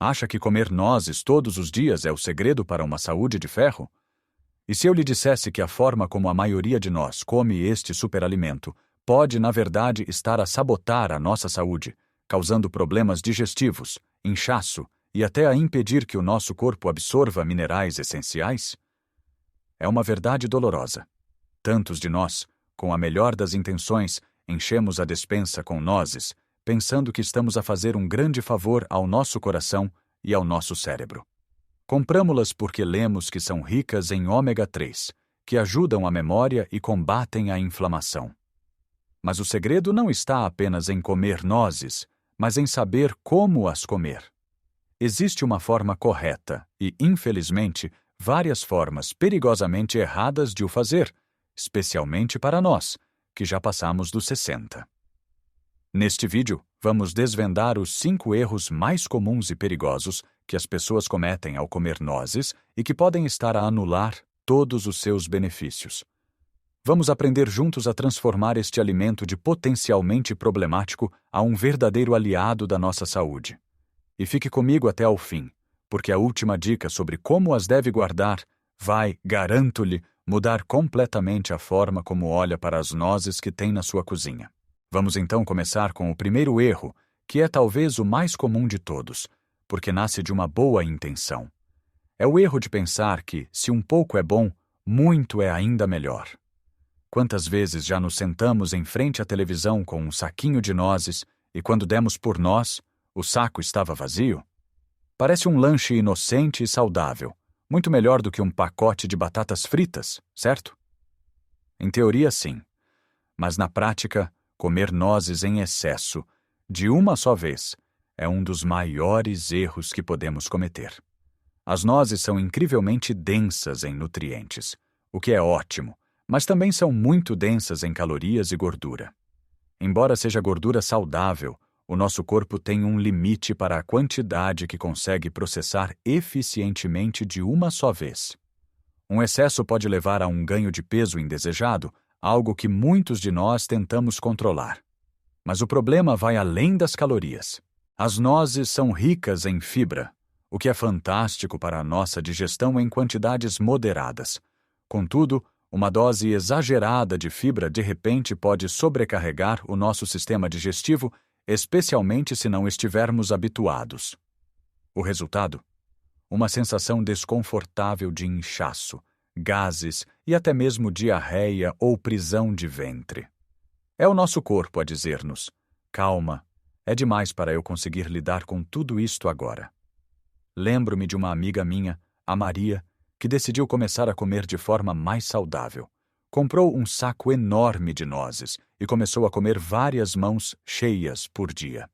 Acha que comer nozes todos os dias é o segredo para uma saúde de ferro? E se eu lhe dissesse que a forma como a maioria de nós come este superalimento pode, na verdade, estar a sabotar a nossa saúde, causando problemas digestivos, inchaço e até a impedir que o nosso corpo absorva minerais essenciais? É uma verdade dolorosa. Tantos de nós, com a melhor das intenções, enchemos a despensa com nozes, pensando que estamos a fazer um grande favor ao nosso coração e ao nosso cérebro. Compramo-las porque lemos que são ricas em ômega 3, que ajudam a memória e combatem a inflamação. Mas o segredo não está apenas em comer nozes, mas em saber como as comer. Existe uma forma correta e, infelizmente, várias formas perigosamente erradas de o fazer, especialmente para nós, que já passamos dos 60. Neste vídeo, vamos desvendar os 5 erros mais comuns e perigosos que as pessoas cometem ao comer nozes e que podem estar a anular todos os seus benefícios. Vamos aprender juntos a transformar este alimento de potencialmente problemático a um verdadeiro aliado da nossa saúde. E fique comigo até ao fim, porque a última dica sobre como as deve guardar vai, garanto-lhe, mudar completamente a forma como olha para as nozes que tem na sua cozinha. Vamos então começar com o primeiro erro, que é talvez o mais comum de todos, porque nasce de uma boa intenção. É o erro de pensar que, se um pouco é bom, muito é ainda melhor. Quantas vezes já nos sentamos em frente à televisão com um saquinho de nozes e, quando demos por nós, o saco estava vazio? Parece um lanche inocente e saudável, muito melhor do que um pacote de batatas fritas, certo? Em teoria, sim. Mas na prática, comer nozes em excesso, de uma só vez, é um dos maiores erros que podemos cometer. As nozes são incrivelmente densas em nutrientes, o que é ótimo, mas também são muito densas em calorias e gordura. Embora seja gordura saudável, o nosso corpo tem um limite para a quantidade que consegue processar eficientemente de uma só vez. Um excesso pode levar a um ganho de peso indesejado, algo que muitos de nós tentamos controlar. Mas o problema vai além das calorias. As nozes são ricas em fibra, o que é fantástico para a nossa digestão em quantidades moderadas. Contudo, uma dose exagerada de fibra de repente pode sobrecarregar o nosso sistema digestivo, especialmente se não estivermos habituados. O resultado? Uma sensação desconfortável de inchaço, gases e até mesmo diarreia ou prisão de ventre. É o nosso corpo a dizer-nos: calma, é demais para eu conseguir lidar com tudo isto agora. Lembro-me de uma amiga minha, a Maria, que decidiu começar a comer de forma mais saudável. Comprou um saco enorme de nozes e começou a comer várias mãos cheias por dia.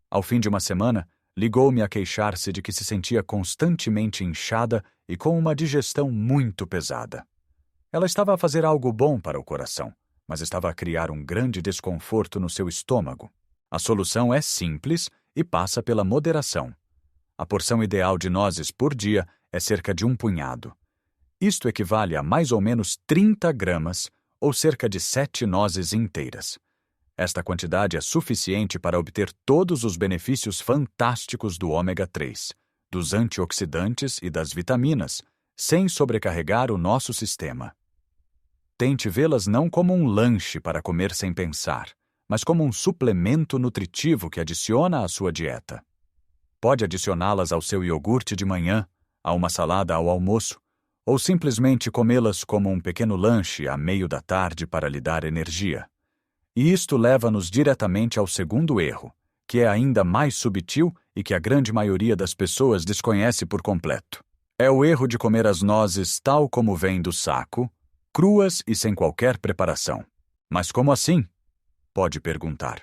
Ao fim de uma semana, ligou-me a queixar-se de que se sentia constantemente inchada e com uma digestão muito pesada. Ela estava a fazer algo bom para o coração, mas estava a criar um grande desconforto no seu estômago. A solução é simples e passa pela moderação. A porção ideal de nozes por dia é cerca de 1 punhado. Isto equivale a mais ou menos 30 gramas, ou cerca de 7 nozes inteiras. Esta quantidade é suficiente para obter todos os benefícios fantásticos do ômega 3, dos antioxidantes e das vitaminas, sem sobrecarregar o nosso sistema. Tente vê-las não como um lanche para comer sem pensar, mas como um suplemento nutritivo que adiciona à sua dieta. Pode adicioná-las ao seu iogurte de manhã, a uma salada ao almoço, ou simplesmente comê-las como um pequeno lanche a meio da tarde para lhe dar energia. E isto leva-nos diretamente ao segundo erro, que é ainda mais subtil e que a grande maioria das pessoas desconhece por completo. É o erro de comer as nozes tal como vêm do saco, cruas e sem qualquer preparação. Mas como assim? Pode perguntar.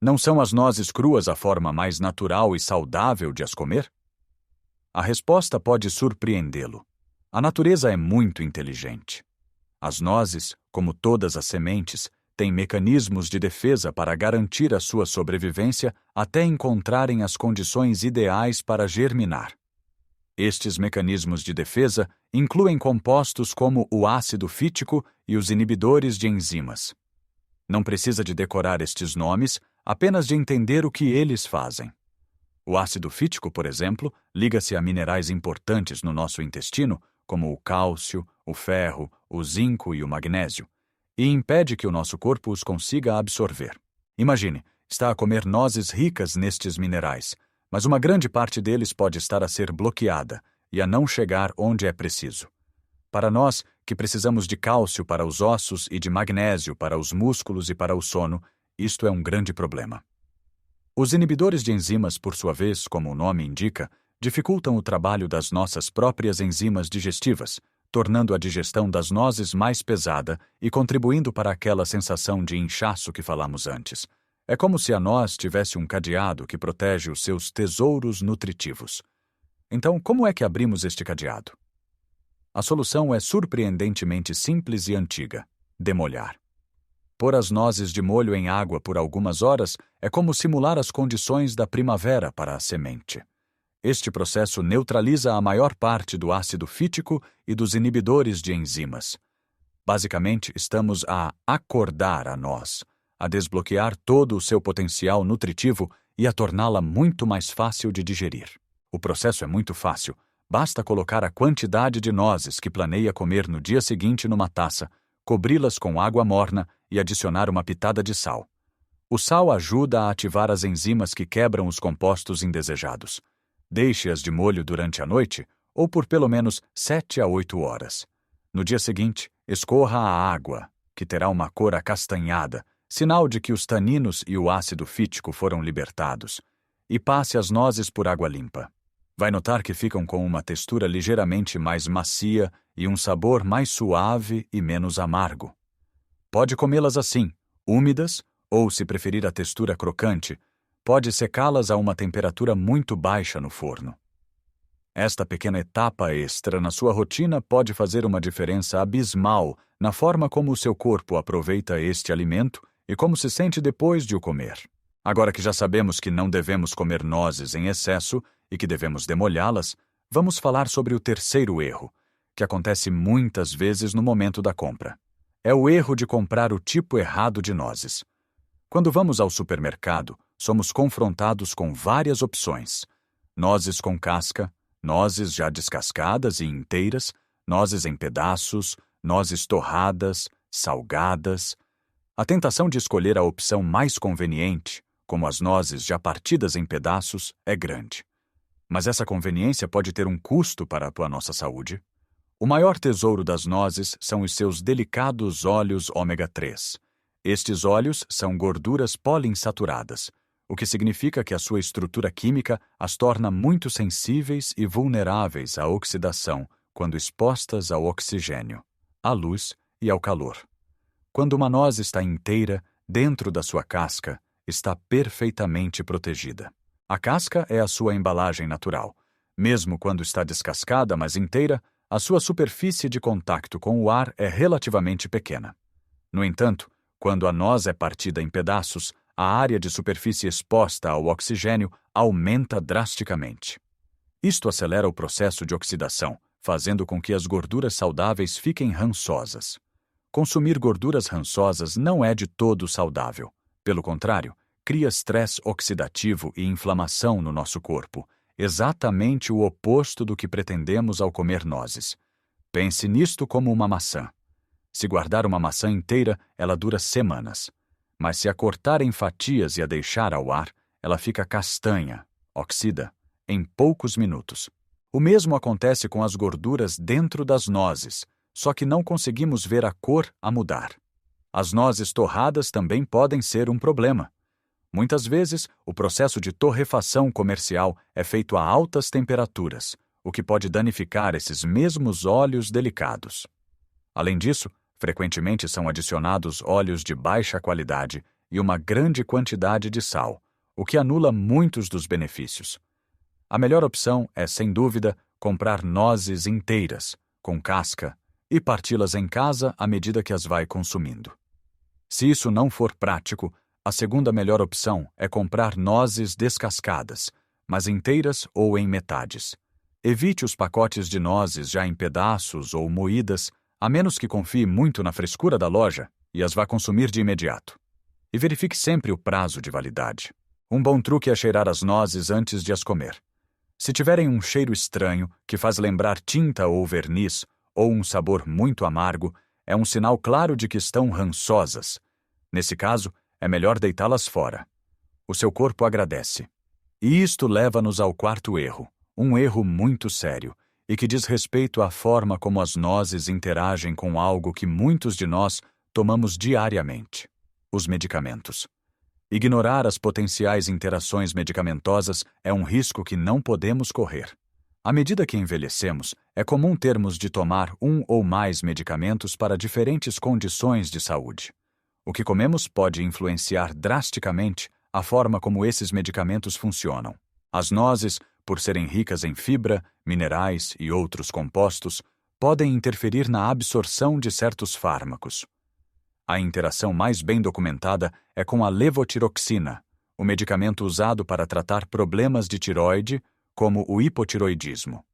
Não são as nozes cruas a forma mais natural e saudável de as comer? A resposta pode surpreendê-lo. A natureza é muito inteligente. As nozes, como todas as sementes, têm mecanismos de defesa para garantir a sua sobrevivência até encontrarem as condições ideais para germinar. Estes mecanismos de defesa incluem compostos como o ácido fítico e os inibidores de enzimas. Não precisa de decorar estes nomes, apenas de entender o que eles fazem. O ácido fítico, por exemplo, liga-se a minerais importantes no nosso intestino, como o cálcio, o ferro, o zinco e o magnésio, e impede que o nosso corpo os consiga absorver. Imagine, está a comer nozes ricas nestes minerais, mas uma grande parte deles pode estar a ser bloqueada e a não chegar onde é preciso. Para nós, que precisamos de cálcio para os ossos e de magnésio para os músculos e para o sono, isto é um grande problema. Os inibidores de enzimas, por sua vez, como o nome indica, dificultam o trabalho das nossas próprias enzimas digestivas, tornando a digestão das nozes mais pesada e contribuindo para aquela sensação de inchaço que falamos antes. É como se a noz tivesse um cadeado que protege os seus tesouros nutritivos. Então, como é que abrimos este cadeado? A solução é surpreendentemente simples e antiga: demolhar. Pôr as nozes de molho em água por algumas horas é como simular as condições da primavera para a semente. Este processo neutraliza a maior parte do ácido fítico e dos inibidores de enzimas. Basicamente, estamos a acordar a noz, a desbloquear todo o seu potencial nutritivo e a torná-la muito mais fácil de digerir. O processo é muito fácil. Basta colocar a quantidade de nozes que planeia comer no dia seguinte numa taça, cobri-las com água morna e adicionar uma pitada de sal. O sal ajuda a ativar as enzimas que quebram os compostos indesejados. Deixe-as de molho durante a noite ou por pelo menos 7 a 8 horas. No dia seguinte, escorra a água, que terá uma cor acastanhada, sinal de que os taninos e o ácido fítico foram libertados, e passe as nozes por água limpa. Vai notar que ficam com uma textura ligeiramente mais macia e um sabor mais suave e menos amargo. Pode comê-las assim, úmidas, ou, se preferir a textura crocante, pode secá-las a uma temperatura muito baixa no forno. Esta pequena etapa extra na sua rotina pode fazer uma diferença abismal na forma como o seu corpo aproveita este alimento e como se sente depois de o comer. Agora que já sabemos que não devemos comer nozes em excesso e que devemos demolhá-las, vamos falar sobre o terceiro erro, que acontece muitas vezes no momento da compra. É o erro de comprar o tipo errado de nozes. Quando vamos ao supermercado, somos confrontados com várias opções: nozes com casca, nozes já descascadas e inteiras, nozes em pedaços, nozes torradas, salgadas. A tentação de escolher a opção mais conveniente, como as nozes já partidas em pedaços, é grande. Mas essa conveniência pode ter um custo para a nossa saúde. O maior tesouro das nozes são os seus delicados óleos ômega 3. Estes óleos são gorduras poliinsaturadas, o que significa que a sua estrutura química as torna muito sensíveis e vulneráveis à oxidação quando expostas ao oxigênio, à luz e ao calor. Quando uma noz está inteira, dentro da sua casca, está perfeitamente protegida. A casca é a sua embalagem natural. Mesmo quando está descascada, mas inteira, a sua superfície de contato com o ar é relativamente pequena. No entanto, quando a noz é partida em pedaços, a área de superfície exposta ao oxigênio aumenta drasticamente. Isto acelera o processo de oxidação, fazendo com que as gorduras saudáveis fiquem rançosas. Consumir gorduras rançosas não é de todo saudável. Pelo contrário, cria estresse oxidativo e inflamação no nosso corpo, exatamente o oposto do que pretendemos ao comer nozes. Pense nisto como uma maçã. Se guardar uma maçã inteira, ela dura semanas. Mas se a cortar em fatias e a deixar ao ar, ela fica castanha, oxida, em poucos minutos. O mesmo acontece com as gorduras dentro das nozes, só que não conseguimos ver a cor a mudar. As nozes torradas também podem ser um problema. Muitas vezes, o processo de torrefação comercial é feito a altas temperaturas, o que pode danificar esses mesmos óleos delicados. Além disso, frequentemente são adicionados óleos de baixa qualidade e uma grande quantidade de sal, o que anula muitos dos benefícios. A melhor opção é, sem dúvida, comprar nozes inteiras, com casca, e parti-las em casa à medida que as vai consumindo. Se isso não for prático, a segunda melhor opção é comprar nozes descascadas, mas inteiras ou em metades. Evite os pacotes de nozes já em pedaços ou moídas, a menos que confie muito na frescura da loja e as vá consumir de imediato. E verifique sempre o prazo de validade. Um bom truque é cheirar as nozes antes de as comer. Se tiverem um cheiro estranho, que faz lembrar tinta ou verniz, ou um sabor muito amargo, é um sinal claro de que estão rançosas. Nesse caso, é melhor deitá-las fora. O seu corpo agradece. E isto leva-nos ao quarto erro, um erro muito sério, e que diz respeito à forma como as nozes interagem com algo que muitos de nós tomamos diariamente: os medicamentos. Ignorar as potenciais interações medicamentosas é um risco que não podemos correr. À medida que envelhecemos, é comum termos de tomar um ou mais medicamentos para diferentes condições de saúde. O que comemos pode influenciar drasticamente a forma como esses medicamentos funcionam. As nozes, por serem ricas em fibra, minerais e outros compostos, podem interferir na absorção de certos fármacos. A interação mais bem documentada é com a levotiroxina, o medicamento usado para tratar problemas de tiroide, como o hipotiroidismo.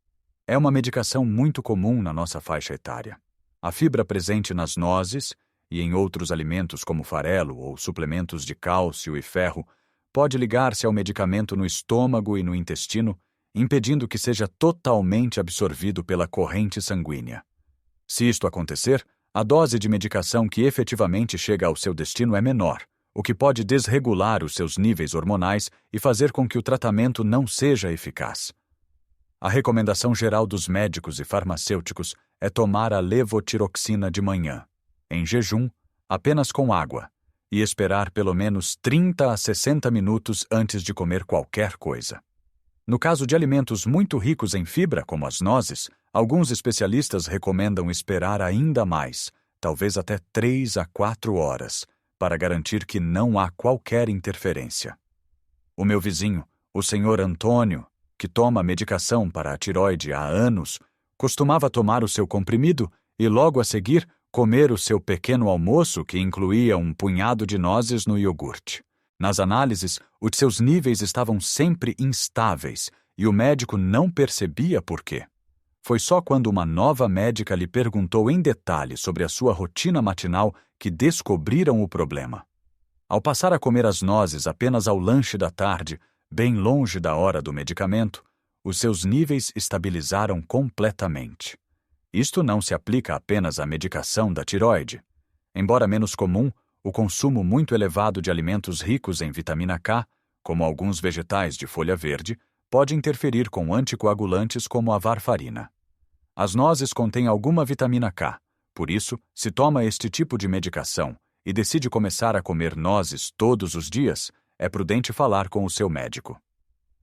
É uma medicação muito comum na nossa faixa etária. A fibra presente nas nozes e em outros alimentos como farelo ou suplementos de cálcio e ferro pode ligar-se ao medicamento no estômago e no intestino, impedindo que seja totalmente absorvido pela corrente sanguínea. Se isto acontecer, a dose de medicação que efetivamente chega ao seu destino é menor, o que pode desregular os seus níveis hormonais e fazer com que o tratamento não seja eficaz. A recomendação geral dos médicos e farmacêuticos é tomar a levotiroxina de manhã, em jejum, apenas com água, e esperar pelo menos 30 a 60 minutos antes de comer qualquer coisa. No caso de alimentos muito ricos em fibra, como as nozes, alguns especialistas recomendam esperar ainda mais, talvez até 3 a 4 horas, para garantir que não há qualquer interferência. O meu vizinho, o senhor Antônio, que toma medicação para a tiroide há anos, costumava tomar o seu comprimido e logo a seguir comer o seu pequeno almoço, que incluía um punhado de nozes no iogurte. Nas análises, os seus níveis estavam sempre instáveis e o médico não percebia por quê. Foi só quando uma nova médica lhe perguntou em detalhe sobre a sua rotina matinal que descobriram o problema. Ao passar a comer as nozes apenas ao lanche da tarde, bem longe da hora do medicamento, os seus níveis estabilizaram completamente. Isto não se aplica apenas à medicação da tiroide. Embora menos comum, o consumo muito elevado de alimentos ricos em vitamina K, como alguns vegetais de folha verde, pode interferir com anticoagulantes como a varfarina. As nozes contêm alguma vitamina K, por isso, se toma este tipo de medicação e decide começar a comer nozes todos os dias, é prudente falar com o seu médico.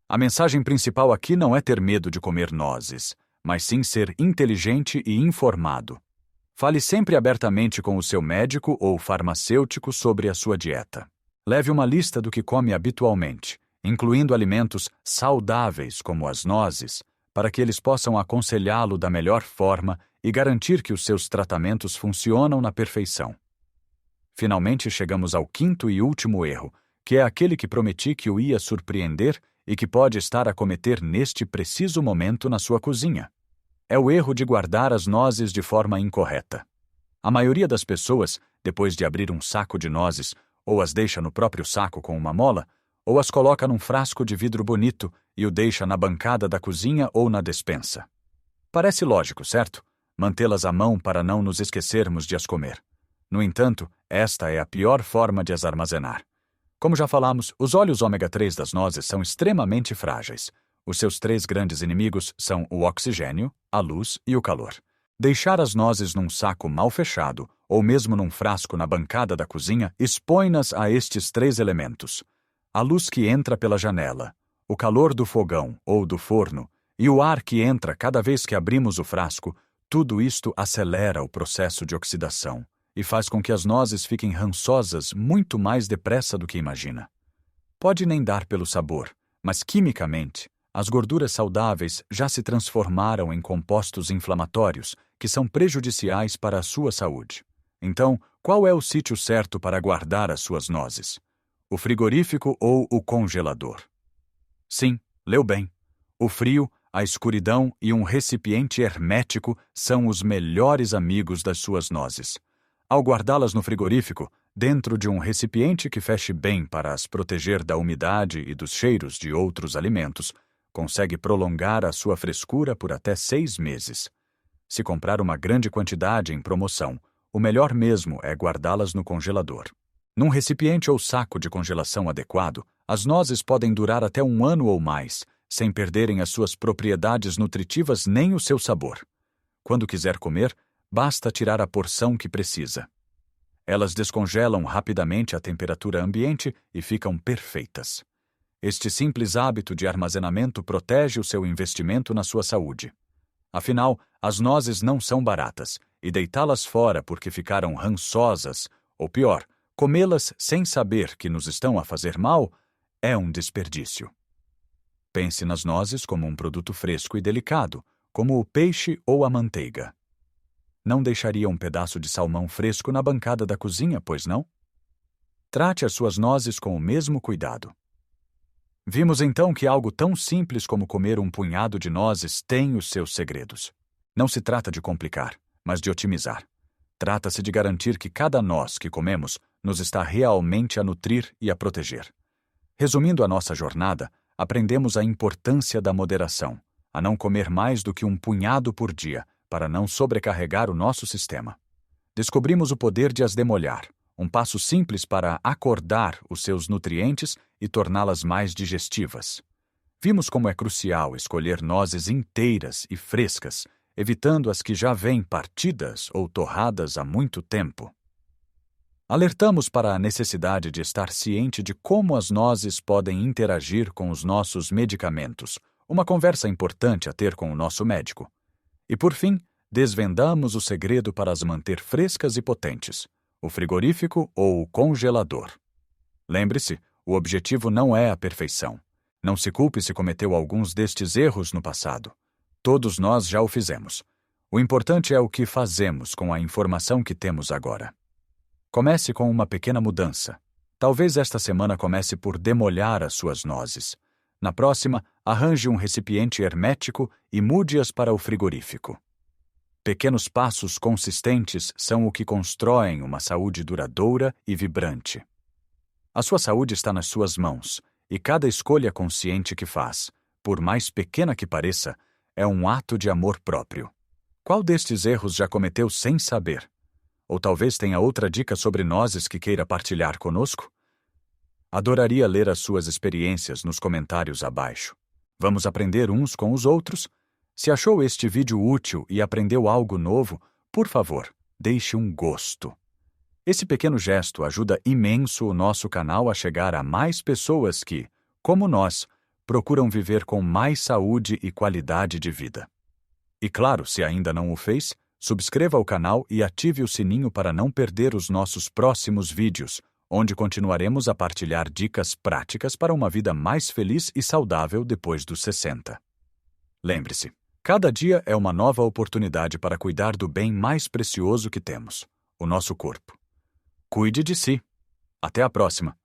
A mensagem principal aqui não é ter medo de comer nozes, mas sim ser inteligente e informado. Fale sempre abertamente com o seu médico ou farmacêutico sobre a sua dieta. Leve uma lista do que come habitualmente, incluindo alimentos saudáveis como as nozes, para que eles possam aconselhá-lo da melhor forma e garantir que os seus tratamentos funcionam na perfeição. Finalmente chegamos ao quinto e último erro, que é aquele que prometi que o ia surpreender e que pode estar a cometer neste preciso momento na sua cozinha. É o erro de guardar as nozes de forma incorreta. A maioria das pessoas, depois de abrir um saco de nozes, ou as deixa no próprio saco com uma mola, ou as coloca num frasco de vidro bonito e o deixa na bancada da cozinha ou na despensa. Parece lógico, certo? Mantê-las à mão para não nos esquecermos de as comer. No entanto, esta é a pior forma de as armazenar. Como já falamos, os óleos ômega 3 das nozes são extremamente frágeis. Os seus 3 grandes inimigos são o oxigênio, a luz e o calor. Deixar as nozes num saco mal fechado ou mesmo num frasco na bancada da cozinha expõe-nas a estes 3 elementos: a luz que entra pela janela, o calor do fogão ou do forno e o ar que entra cada vez que abrimos o frasco. Tudo isto acelera o processo de oxidação e faz com que as nozes fiquem rançosas muito mais depressa do que imagina. Pode nem dar pelo sabor, mas quimicamente, as gorduras saudáveis já se transformaram em compostos inflamatórios que são prejudiciais para a sua saúde. Então, qual é o sítio certo para guardar as suas nozes? O frigorífico ou o congelador? Sim, leu bem. O frio, a escuridão e um recipiente hermético são os melhores amigos das suas nozes. Ao guardá-las no frigorífico, dentro de um recipiente que feche bem para as proteger da umidade e dos cheiros de outros alimentos, consegue prolongar a sua frescura por até 6 meses. Se comprar uma grande quantidade em promoção, o melhor mesmo é guardá-las no congelador. Num recipiente ou saco de congelação adequado, as nozes podem durar até 1 ano ou mais, sem perderem as suas propriedades nutritivas nem o seu sabor. Quando quiser comer, basta tirar a porção que precisa. Elas descongelam rapidamente à temperatura ambiente e ficam perfeitas. Este simples hábito de armazenamento protege o seu investimento na sua saúde. Afinal, as nozes não são baratas, e deitá-las fora porque ficaram rançosas, ou pior, comê-las sem saber que nos estão a fazer mal, é um desperdício. Pense nas nozes como um produto fresco e delicado, como o peixe ou a manteiga. Não deixaria um pedaço de salmão fresco na bancada da cozinha, pois não? Trate as suas nozes com o mesmo cuidado. Vimos então que algo tão simples como comer um punhado de nozes tem os seus segredos. Não se trata de complicar, mas de otimizar. Trata-se de garantir que cada noz que comemos nos está realmente a nutrir e a proteger. Resumindo a nossa jornada, aprendemos a importância da moderação, a não comer mais do que um punhado por dia, para não sobrecarregar o nosso sistema. Descobrimos o poder de as demolhar, um passo simples para acordar os seus nutrientes e torná-las mais digestivas. Vimos como é crucial escolher nozes inteiras e frescas, evitando as que já vêm partidas ou torradas há muito tempo. Alertamos para a necessidade de estar ciente de como as nozes podem interagir com os nossos medicamentos, uma conversa importante a ter com o nosso médico. E, por fim, desvendamos o segredo para as manter frescas e potentes, o frigorífico ou o congelador. Lembre-se, o objetivo não é a perfeição. Não se culpe se cometeu alguns destes erros no passado. Todos nós já o fizemos. O importante é o que fazemos com a informação que temos agora. Comece com uma pequena mudança. Talvez esta semana comece por demolhar as suas nozes. Na próxima, arranje um recipiente hermético e mude-as para o frigorífico. Pequenos passos consistentes são o que constroem uma saúde duradoura e vibrante. A sua saúde está nas suas mãos, e cada escolha consciente que faz, por mais pequena que pareça, é um ato de amor próprio. Qual destes erros já cometeu sem saber? Ou talvez tenha outra dica sobre nozes que queira partilhar conosco? Adoraria ler as suas experiências nos comentários abaixo. Vamos aprender uns com os outros? Se achou este vídeo útil e aprendeu algo novo, por favor, deixe um gosto. Esse pequeno gesto ajuda imenso o nosso canal a chegar a mais pessoas que, como nós, procuram viver com mais saúde e qualidade de vida. E claro, se ainda não o fez, subscreva o canal e ative o sininho para não perder os nossos próximos vídeos, onde continuaremos a partilhar dicas práticas para uma vida mais feliz e saudável depois dos 60. Lembre-se, cada dia é uma nova oportunidade para cuidar do bem mais precioso que temos, o nosso corpo. Cuide de si. Até a próxima!